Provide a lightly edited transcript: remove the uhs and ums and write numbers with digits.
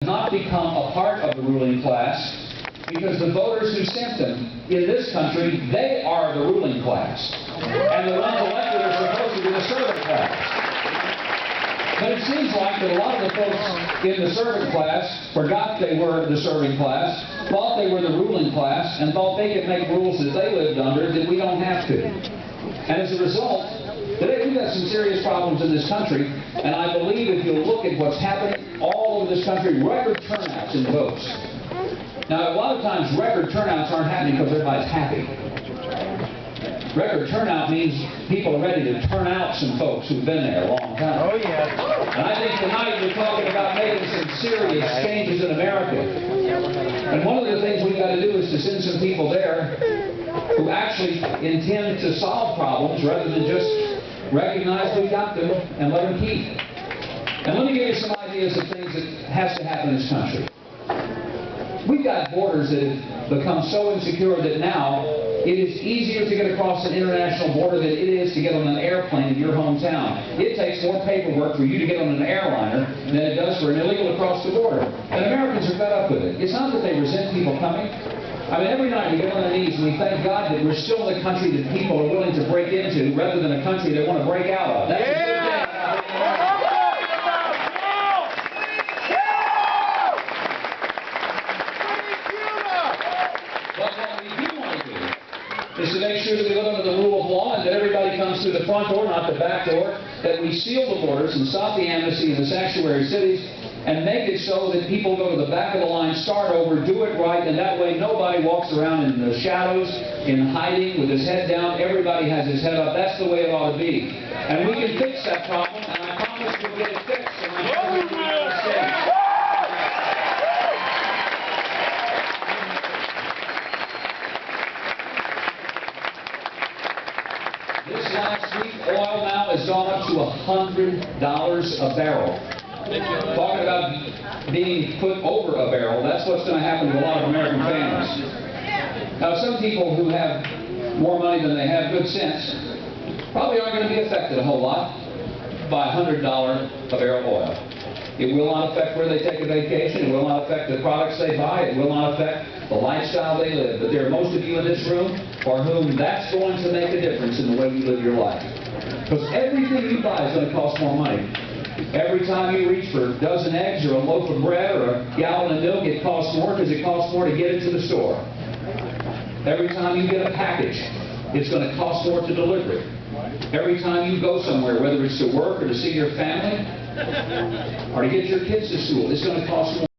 not become a part of the ruling class because the voters who sent them in this country, they are the ruling class. And the ones elected are supposed to be the servant class. But it seems like that a lot of the folks in the servant class forgot they were the serving class, thought they were the ruling class, and thought they could make rules that they lived under that we don't have to. And as a result, today we've got some serious problems in this country, and I believe if you look at what's happening all over this country, record turnouts in votes. Now, a lot of times record turnouts aren't happening because everybody's happy. Record turnout means people are ready to turn out some folks who've been there a long time. Oh, yeah. And I think tonight we're talking about making some serious changes in America. And one of the things we've got to do is to send some people there who actually intend to solve problems rather than just recognize we got them and let them keep. And let me give you some ideas of things that has to happen in this country. We've got borders that have become so insecure that now it is easier to get across an international border than it is to get on an airplane in your hometown. It takes more paperwork for you to get on an airliner than it does for an illegal across the border. And Americans are fed up with it. It's not that they resent people coming. I mean, every night we get on our knees and we thank God that we're still the country that people are willing to break into rather than a country they want to break out of. That's a good thing. But what we do want to do is to make sure that we live under the rule of law and that everybody comes through the front door, not the back door, that we seal the borders and stop the amnesty in the sanctuary cities and make it so that people go to the back of the line, start over, do it right, and that way nobody walks around in the shadows, in hiding, with his head down. Everybody has his head up. That's the way it ought to be. And we can fix that problem, and I promise we'll get it fixed. And I'm sure we'll do it. This last week, oil now has gone up to $100 a barrel. Talking about being put over a barrel, that's what's going to happen to a lot of American families. Now, some people who have more money than they have good sense probably aren't going to be affected a whole lot by $100 a barrel oil. It will not affect where they take a vacation. It will not affect the products they buy. It will not affect the lifestyle they live. But there are most of you in this room for whom that's going to make a difference in the way you live your life. Because everything you buy is going to cost more money. Every time you reach for a dozen eggs or a loaf of bread or a gallon of milk, it costs more because it costs more to get it to the store. Every time you get a package, it's going to cost more to deliver it. Every time you go somewhere, whether it's to work or to see your family or to get your kids to school, it's going to cost more.